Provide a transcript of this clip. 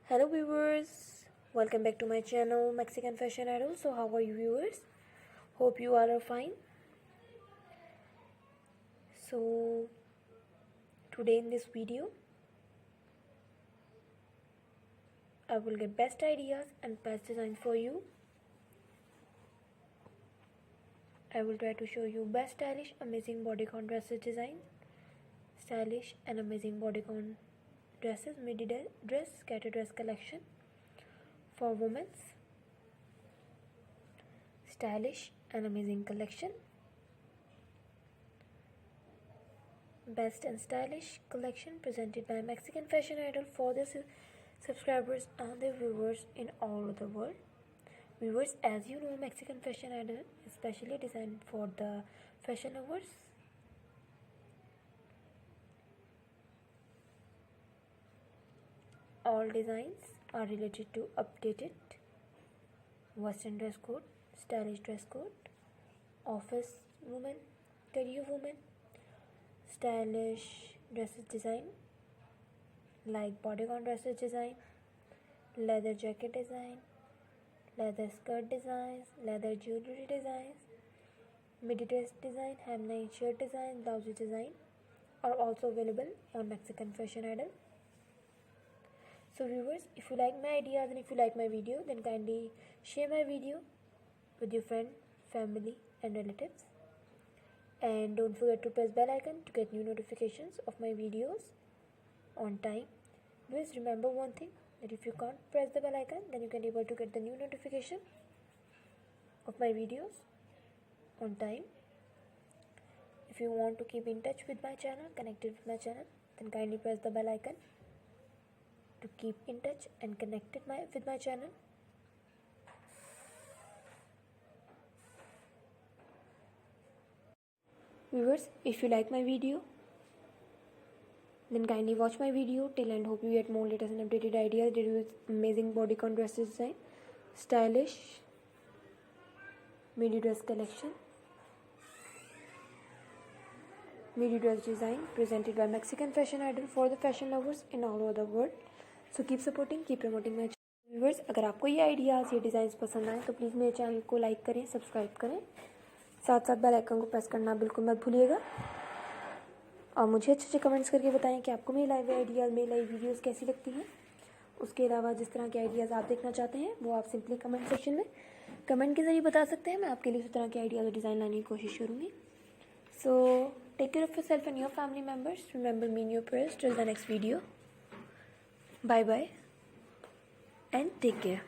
Hello viewers, welcome back to my channel Mexican Fashion Idol. So how are you viewers? Hope you all are fine. So today in this video I will get best ideas and best designs for you. I will try to show you best stylish amazing bodycon dresses design, stylish and amazing bodycon dresses, midi dress, skater dress collection for women's, stylish and amazing collection, best and stylish collection presented by Mexican Fashion Idol for the subscribers and the viewers in all over the world. Viewers, as you know, Mexican Fashion Idol is specially designed for the fashion lovers. All designs are related to updated Western dress code, stylish dress code, office women, career women, stylish dresses design like bodycon dresses design, leather jacket design, leather skirt designs, leather jewelry designs, midi dress design, hemline shirt design, blouse design are also available on Mexican Fashion Idol. So viewers, if you like my ideas and if you like my video, then kindly share my video with your friend, family and relatives. And don't forget to press bell icon to get new notifications of my videos on time. Viewers, remember one thing, that if you can't press the bell icon, then you can be able to get the new notification of my videos on time. If you want to keep in touch with my channel, connected with my channel, then kindly press the bell icon to keep in touch and connected with my channel. Viewers, if you like my video, then kindly watch my video till end. Hope you get more latest and updated ideas. There is amazing bodycon dresses design, stylish midi dress collection, midi dress design presented by Mexican Fashion Idol for the fashion lovers in all over the world. So keep supporting, keep promoting my channel. Viewers, अगर आपको ये ideas, ये designs पसंद आए तो please मेरे channel को like करें, सब्सक्राइब करें, साथ साथ बेल आइकन को प्रेस करना बिल्कुल मत भूलिएगा। और मुझे अच्छे अच्छे कमेंट्स करके बताएं कि आपको मेरी लाइव आइडियाज़, मेरी लाइव वीडियोज़ कैसी लगती हैं। उसके अलावा जिस तरह के आइडियाज़ आप देखना चाहते हैं वो आप सिंपली कमेंट सेक्शन में कमेंट के ज़रिए बता सकते हैं। मैं आपके लिए उस तरह के आइडियाज़ और डिज़ाइन लाने की कोशिश करूँगी। So take care of yourself and your family members. Remember me in your prayers till the next video. Bye bye and take care.